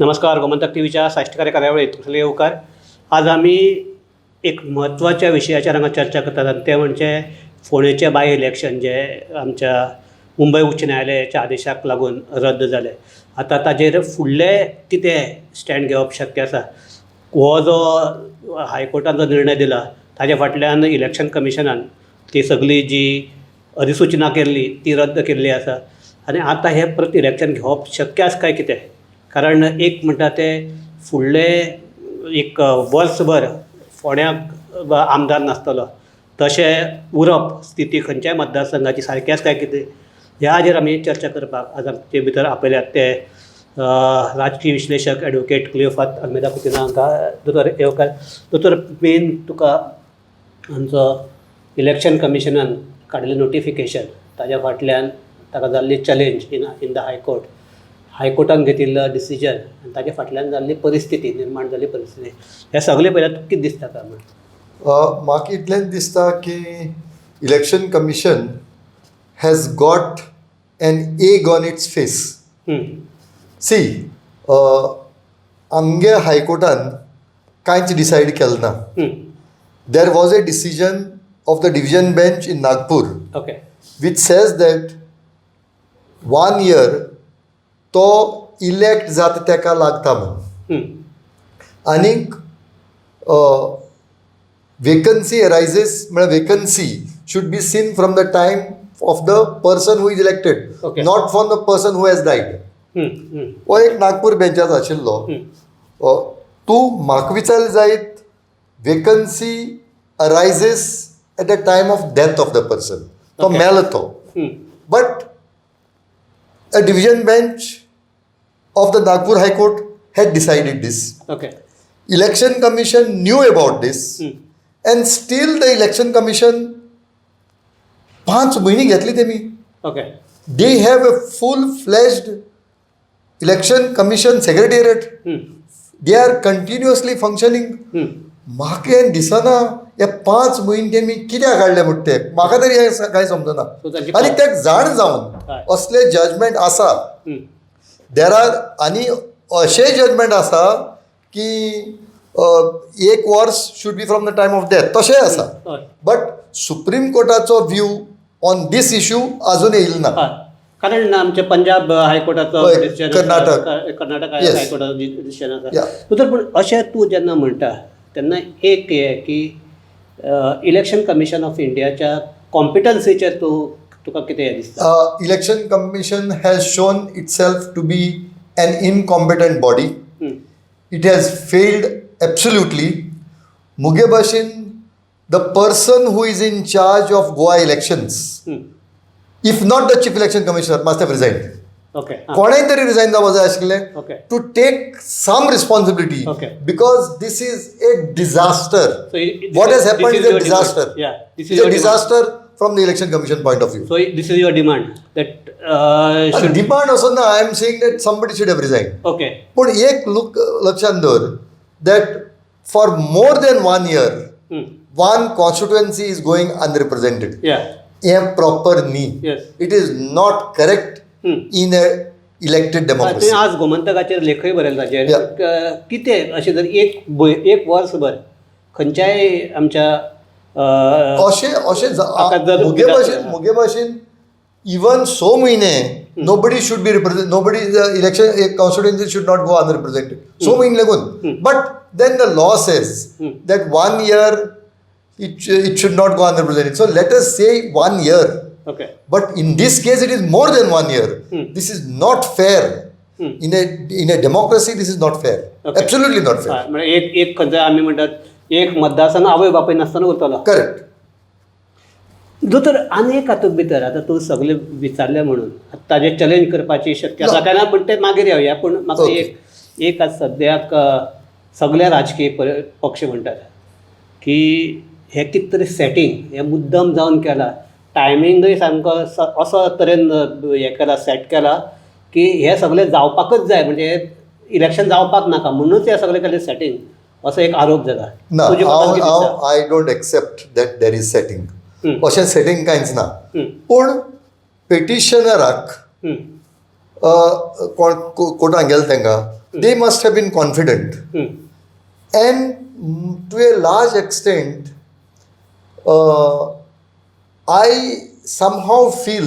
नमस्कार. गोमंतक टीव्हीच्या साहित्यकार्य कार्यावळीत तुमचे येवकार. आज आम्ही एक म्हत्वाच्या विशयाचेर हांगा चर्चा करतात आनी ते म्हणजे फोंडेंचें बाय इलेक्शन जे आमच्या मुंबय उच्च न्यायालयाच्या आदेशाक लागून रद्द जालें. आतां ताजेर फुडलें कितें स्टँड घेवप शक्य आसा? हो जो हायकोर्टान जो निर्णय दिला ताजे फाटल्यान इलेक्शन कमिशनान ती सगळी जी अधिसूचना केल्ली ती रद्द केल्ली आसा आनी आतां हें परत इलेक्शन घेवप शक्य आसा काय कितें? कारण एक म्हणटा ते फुडले एक वर्सभर फोंड्याक आमदार नासतलो तशें उरप स्थिती खंयच्याय मतदारसंघाची सारकी आसा काय कितें ह्या हाजेर आमी चर्चा करपाक आज आमचे भितर आपल्यात ते राजकीय विश्लेशक एडवोकेट क्लियोफात अल्मेदा कुतिना हांकां दोतोर येवकार. दोतोर, मेन तुका आमचो इलेक्शन कमिशनान काडिल्लें नोटिफिकेशन ताज्या फाटल्यान ताका जाल्ली चॅलेंज इन द हायकोर्टान घेतिल्लो डिसिजन आनी ताज्या फाटल्यान जाल्ली परिस्थिती निर्माण जाल्ली परिस्थिती हें सगळें पळयल्यार तुका कितें दिसता काय? म्हाका इतलेंच दिसता की election commission has got an egg on its face. See, आमगे हायकोर्टान कांयच डिसायड केलें ना. There was a decision of the division bench in Nagpur okay which says that 1 year तो इलेक्ट जाता तेका लागता म्हणून. आनीक वेकन्सी अरायझेस म्हळ्यार vacancy should be seen from the time of the person who is elected, Okay. Not from the person who has died. हो एक नागपूर बेंचाचो आशिल्लो. तूं म्हाका विचारलें जायत vacancy arises at the time of death of the person. तो Okay. मेलो तो. But a division bench of the Nagpur High Court had decided this. Okay Election Commission knew about this, and still the Election Commission 5 महिने घेतली तेमी. Okay They have a full-fledged Election Commission Secretariat. They are continuously functioning. म्हाका हें दिसना हे 5 म्हयने तेमी कित्याक काडले म्हणटा ते. म्हाका तरी हें कांय समजना. आनी तेका जाण जावन असले जजमेंट आसा. देर आर आनी अशेंय जजमेंट आसा की 1 वर्स should be from the time of death तशेंय आसा. बट सुप्रीम कोर्टाचो व्यू ऑन दीस इश्यू आजून येयलो ना. कारण आमचे पंजाब हायकोर्टाचो डिसिजन कर्नाटक. कर्नाटक Yes. हायकोर्टाचो डिसिजन आसा. Yeah. तर पूण अशें तूं जेन्ना म्हणटा तेन्ना एक हें की इलेक्शन कमिशन ऑफ इंडियाच्या कॉम्पिटन्सीचेर तुका कितें हें दिसता? Election Commission has shown itself to be an incompetent body. It has failed absolutely. मुगे भाशेन the person who is in charge of Goa elections, if not the chief election commissioner, must have resigned. Okay कोणेय तरी resign जावपाक जाय आशिल्लें Okay. To take some responsibility. Okay. Because this is a disaster. What has happened is a disaster. This It's is a disaster from the election commission point of view. So this is your demand that should demand असो ना. I am saying that somebody should have resign. okay पूण एक लक्षात दवर that for more than 1 year one constituency is going unrepresented. yeah हे proper न्ही. Yes. It is not correct in a elected तुवें democracy. आज गोमंतकाचेर लेखय बरयला ताचेर Yeah. कितें अशें जर एक वर्सभर खंयच्याय आमच्या अशें ताका जर मुगे भाशेन इवन 6 म्हयने nobody should be represent. Nobody election एक constituency should not go unrepresented. 6 म्हयने लागून. But then the law says that 1 year it should not go unrepresented. So let us say 1 year. Okay But in this case, it is more than 1 year. This is not fair. In a democracy, this is not fair. Okay. Absolutely not fair. म्हणजे एक खंयचो आमी म्हणटात एक मतदारसंघ आवय बापूय नासतना उरतलो. Correct. दोतोर आनी एक हातूंत भितर आतां तूं सगळें विचारलें म्हणून ताजेर चॅलेंज करपाची शक्यता काय ना, पण ते मागीर येवया. पूण म्हाका Okay. एक आज सद्याक सगळे राजकीय पक्ष म्हणटात की हे कितें तरी सेटींग हे मुद्दम जावन केला. टायमिंगूय सामको असो तरेन हें केला, सेट केला की हे सगळें जावपाकच जाय, म्हणजे इलेक्शन जावपाक नाका म्हणूनच हे सगळें केलें सेटींग असो एक आरोप जाला. ना, तुजे मतान कितें दिसता? I don't accept that there is setting. अशें सेटींग कांयच ना. पूण पेटिशनराक कोर्टान गेले तांकां they must have been confident and to a large extent I somehow feel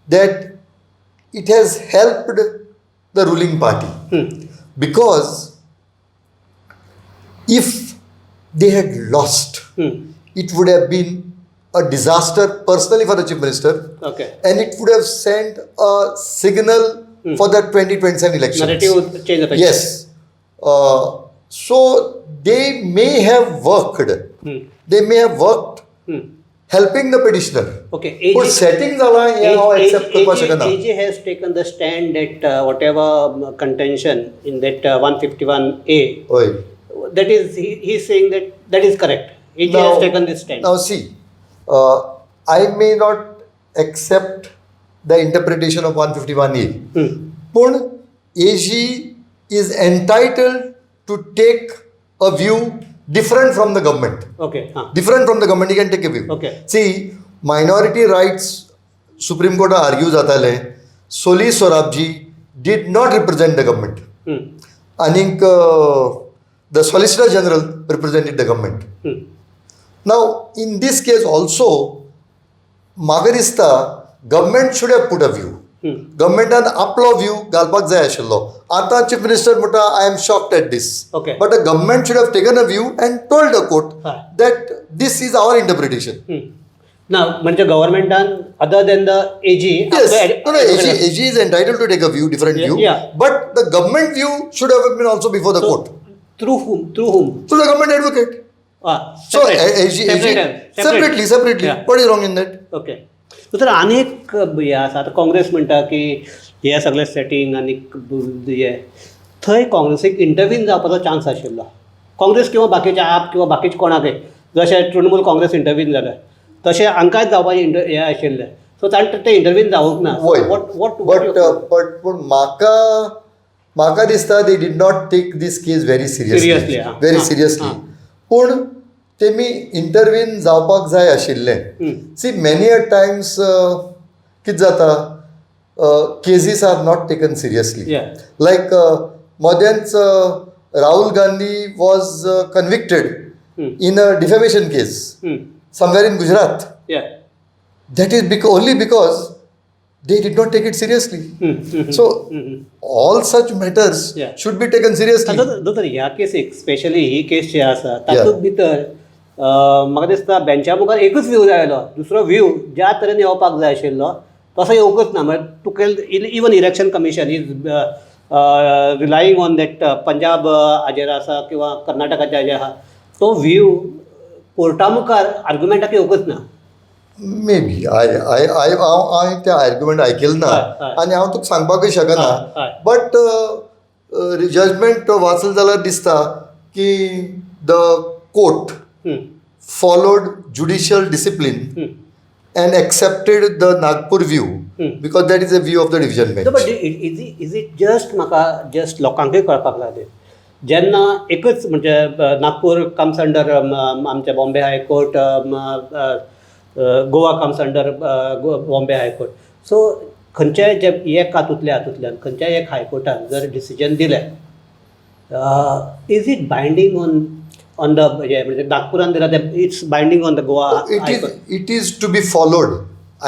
that it has helped the ruling party because if they had lost, it would have been a disaster personally for the chief minister, and it would have sent a signal for the 2027 election. Narrative change of Yes. So they may have worked. They may have worked. Helping the petitioner. Okay. But setting zala हे हांव accept करपाक शकना. AG has taken the stand that whatever contention in that 151A, Oy. that is he is saying that is correct. AG has taken this stand. Now see, I may not accept the interpretation of 151A. But AG is entitled to take a view different from the government. Okay. Different from the government, he can take a view. Okay. See, minority rights, Supreme Court argue जाताले, Soli Sorabji did not represent the government. I think the Solicitor General represented the government. Now, in this case also, म्हाका दिसता government should have put a view. गव्हर्मेंटान आपलो view घालपाक जाय आशिल्लो. आतां chief minister म्हणटा I am shocked at this. But the government should have taken a view and told the court that this is our interpretation. ना म्हणजे गव्हर्मेंटान other than the AG AG is entitled to take a view, different view, but the government view should have been also before the court. Through whom? Through the government advocate. So AG separately. What is wrong in that? Okay. तर अनेक हे आसा. आतां काँग्रेस म्हणटा की हे सगळें setting आनी हे थंय काँग्रेसीक इंटरव्हीन जावपाचो चान्स आशिल्लो. काँग्रेस किंवा बाकीचे आप किंवा बाकीचे कोणाकय जशें तृणमूल काँग्रेस इंटरव्हीन जालें तशें हांकांय जावपाचें हें आशिल्लें. सो ताणें तें इंटरव्हीन जावूंक ना. पूण म्हाका दिसता they did not take this case very seriously. पूण तेमी इंटरव्हीन जावपाक जाय आशिल्लें. सी मेनी अ टायम्स कितें जाता cases are not taken seriously. Like मोदेंच Rahul Gandhi was convicted in a defamation case somewhere in Gujarat. That is only because they did not take it seriously. So all such matters should be taken seriously. दोतोर ह्या केसीक specially ही केस जी आसा तातूंत भितर म्हाका दिसता बेंचा मुखार एकूच व्यू जायलो. दुसरो व्यू ज्या तरेन येवपाक जाय आशिल्लो तसो येवंकच ना. म्हणजे तुका even election commission is relying on that Punjab हाजेर आसा किंवा कर्नाटकाचे हाजेर आहा. तो व्यू कोर्टा मुखार आर्ग्युमेंटाक येवंकच ना. मे बी हांवें तें आर्ग्युमेंट आयकलें ना आनी हांव तुका सांगपाकूय शकना. बट जजमेंट वाचलें जाल्यार दिसता की the court followed judicial discipline and accepted the Nagpur view because that is a view of the division bench. So, but is it just म्हाका जस्ट लोकांकय कळपाक लागलें जेन्ना एकच म्हणजे नागपूर कम्स अंडर आमच्या Bombay high court, Goa comes under Bombay high court. So खंयच्याय जे एक हातूंतल्यान खंयच्याय एक हायकोर्टान जर डिसिजन दिलें is it binding on the म्हणजे नागपुरान दिला it's binding on the Goa. It is to be followed.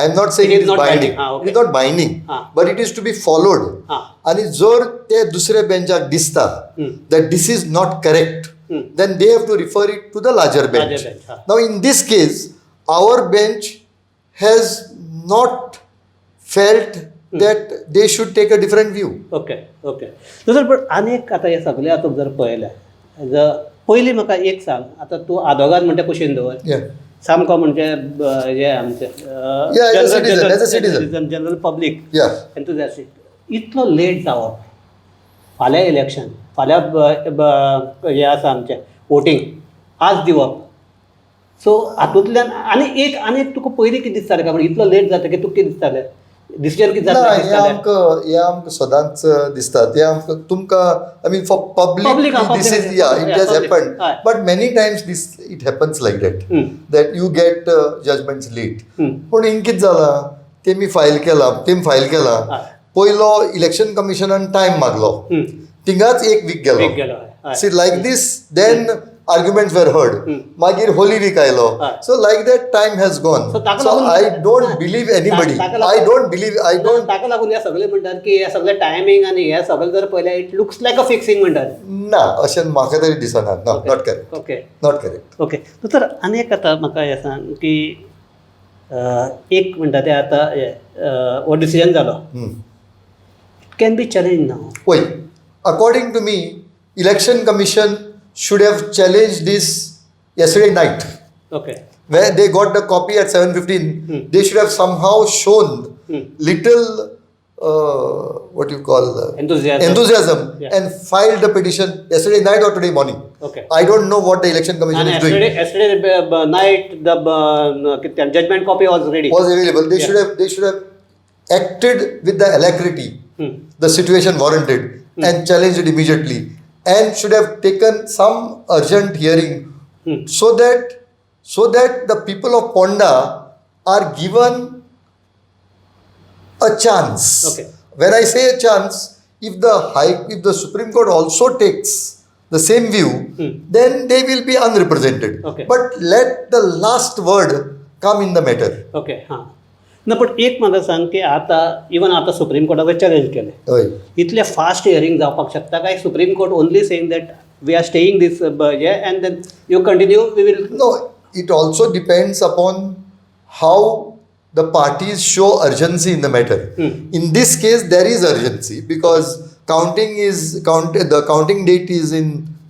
I am not saying it is binding. It is not binding, but it is to be followed. आणि जर ते दुसऱ्या बेंचाक दिसता that this is not correct, then they have to refer it to the larger bench. Now in this case, our bench has not felt that they should take a different view. Okay. दुसरं पण अनेक आता हे सगळे हातूंत जर पळयलें पयलीं म्हाका एक सांग. आतां तूं आदवोगाद म्हणटा कुशीन दवर सामको म्हणजे हे आमचे जनरल पब्लीक एन्थुजियास्टीक इतलो लेट जावप. फाल्यां इलेक्शन फाल्यां हें आसा आमचें वोटींग आज दिवप. सो हातूंतल्यान आनी तुका पयलीं कितें दिसतालें काय इतलो लेट जाता की तुका कितें दिसतालें डिसिजन कितें जाता. हे आमकां सदांच दिसता. ते आमकां तुमकां I mean for public this is it has happened. But many times this it happens like that you get judgments late. पूण हिंग कितें जालां तेमी फायल केला पयलो इलेक्शन कमिशनान टायम मागलो थिंगाच एक वीक गेलो गेलो हय. सी लायक दीस देन आर्ग्युमेंट्स वेर हर्ड मागीर होली वीक आयलो so like that time has gone So ताका सो लागून- आय डोंट बिलीव एनीबडी ताका लागून- आय डोंट ताका लागून हे सगळे म्हणटात की हे सगळे टायमींग आनी हे सगळे जर पळयलें it looks like a fixing म्हणटात. ना अशें म्हाका तरी दिसना not correct okay not correct okay तर आनी एक आतां म्हाका हें सांग की एक म्हणटा तें आतां हो डिसिजन जालो इट कॅन बी चॅलेंज नाव. पळय according to me election commission should have challenged this yesterday night. Okay Where they got the copy at 7:15, they should have somehow shown little, what you call, enthusiasm Yeah. and filed the petition yesterday night or today morning. Okay. I don't know what the election commission And is doing. yesterday night the judgment copy was ready. Was available. They Yeah. should have acted with the alacrity the situation warranted and challenged it immediately, and should have taken some urgent hearing so that the people of Ponda are given a chance. Okay. When I say a chance, if the Supreme Court also takes the same view, then they will be unrepresented. Okay. But let the last word come in the matter. Okay हां ना पण एक म्हाका सांग की आतां even आतां supreme कोर्टाक चॅलेंज केलें Oy. इतले फास्ट हियरींग जावपाक शकता काय supreme court only saying that we are staying this हे and then you continue we will. No, it also depends upon how the parties show urgency in the matter. In this case, there is urgency because the counting date is in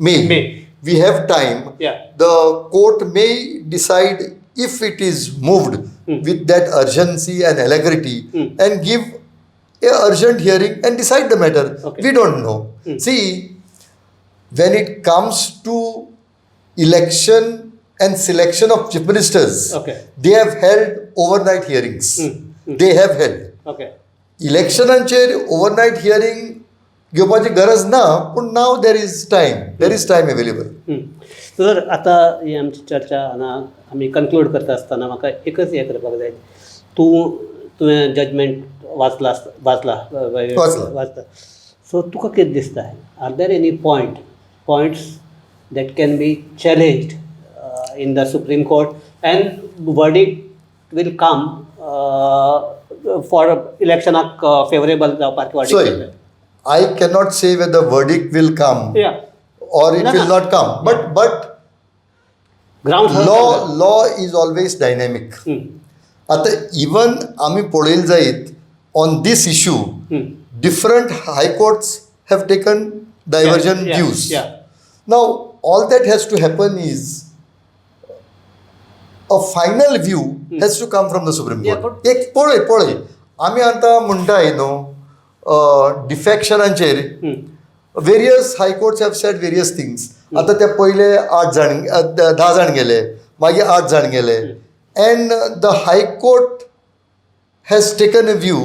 May. May. We have time. Yeah. The court may decide if it is moved with that urgency and alacrity and give a urgent hearing and decide the matter. Okay. We don't know. See, when it comes to election and selection of chief ministers, Okay. they have held overnight hearings. They have held. Okay इलेक्शनांचेर overnight hearing घेवपाची गरज ना पूण now there is time available. तर आतां ही आमची चर्चा हांगा आमी कन्क्लूड करता आसतना म्हाका एकच हें करपाक जाय तुवें जजमेंट वाचला सो तुका कितें दिसता are there any points that can be challenged in the supreme court and verdict will come for इलेक्शनाक फेवरेबल जावपाक So, I cannot say whether verdict will come or it will not come. But ground law is always dynamic. आता even आमी पळयलें जायत on this issue, different high courts have taken divergent views. Now, all that has to happen is a final view has to come from the Supreme Court. एक पळय आमी आतां म्हणटाय न्हू डिफेक्शनांचेर various high courts have said various things. आतां ते पयले 10 जाण गेले मागीर 8 जाण गेले end the high court has taken a view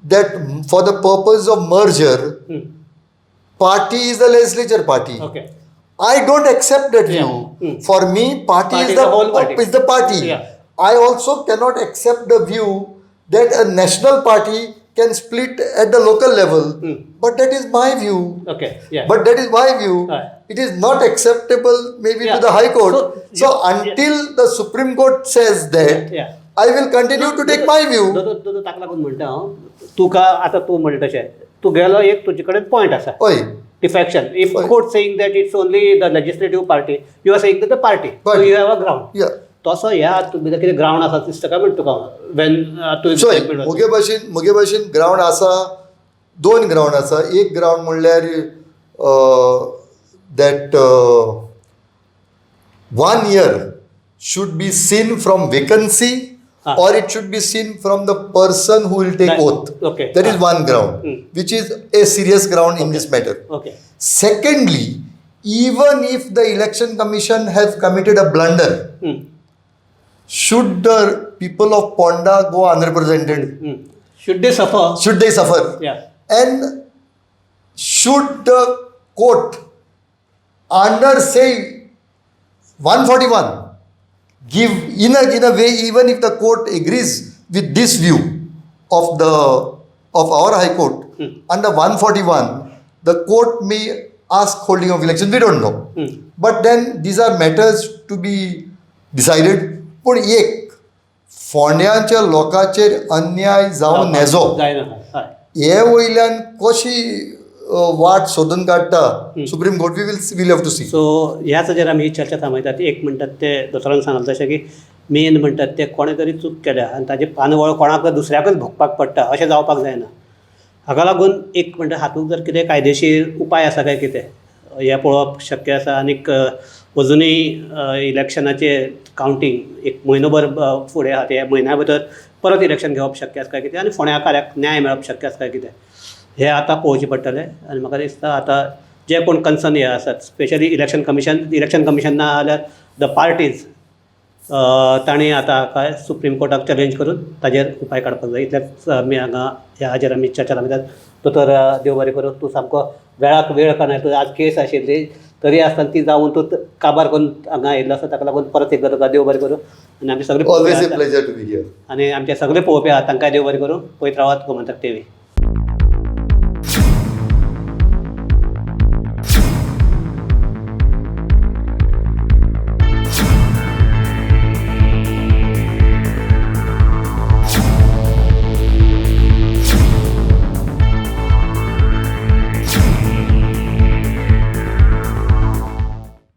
that for the purpose of merger party is the legislature party. Okay. I don't accept that view. For me, party is the whole party. Is the party. Yeah. I also cannot accept the view that a national party can split at the local level. But that is my view. Okay. Yeah. But that is my view. It is not acceptable maybe to the High Court. So until the Supreme Court says that, I will continue to take my view. ताका लागून म्हणटा हांव तुका आतां तूं म्हणटा तशें तूं गेलो एक तुजे कडेन पॉयंट आसा Oy. Defection if court saying that it's only the legislative party you are saying the party Party. You have a ground Yeah. तसो ह्या तुमचे कितें ग्राउंड आसा दिसता काय म्हणटा तुका वेन सो मुगे भाशेन ग्रावंड आसा 2 ग्रावंड आसा. एक ग्रावंड म्हणल्यार that 1 year should be seen from vacancy or it should be seen from the person who will take oath. Okay. That is one ground, which is a serious ground in this matter. Okay Secondly, even if the election commission has committed a blunder, should the people of Ponda go unrepresented? Should they सफर Should they suffer? And should the court, under say 141, give in a way, even if the court agrees with this view of of our High Court, under 141, the court may ask holding of election. We don't know. But then these are matters to be decided. पूण एक फोंड्याच्या लोकांचेर अन्याय जावं नजो जायना हय हे वयल्यान कशी वाट सोदून काडटा Supreme Court will have to see. So ह्याच हाजेर आमी ही चर्चा थांबयतात. एक म्हणटात ते दोतोरान सांगलें तशें की मेन म्हणटात ते कोणें तरी चूक केल्या आनी ताजें पानवळ कोणाक दुसऱ्याकच भोगपाक पडटा अशें जावपाक जायना. हाका लागून एक म्हणटा हातूंत जर कितें कायदेशीर उपाय आसा काय कितें हें पळोवप शक्य आसा. आनीक अजुनूय इलेक्शनाचे कावंटींग एक म्हयनोभर फुडें आहा ते म्हयन्या भितर परत इलेक्शन घेवप शक्य आसा काय कितें आनी फोंड्याकाराक न्याय मेळप शक्य आसा काय कितें हें आतां पळोवचें पडटलें. आनी म्हाका दिसता आतां जे कोण कन्सर्न हे आसात स्पेशली इलेक्शन कमिशन ना जाल्यार द पार्टीज तांणी आतां काय सुप्रीम कोर्टाक चॅलेंज करून ताजेर उपाय काडपाक जाय. इतलेंच आमी हांगा ह्या हाजेर आमी चर्चा लायतात. दोतोर देव बरें करूं. तूं सामको वेळाक वेळ कानाय. तूं आज केस आशिल्ली तरी आसतना ती जावन तूं काबार करून हांगा येयल्लो आसा. ताका लागून परत एकदां तुका देव बरें करूं. आनी आमी सगळे always a pleasure to be here. आनी आमचे सगळे पळोवपी आहात तांकांय देव बरें करूं. पळयत रावात गोमंतक टीव्ही.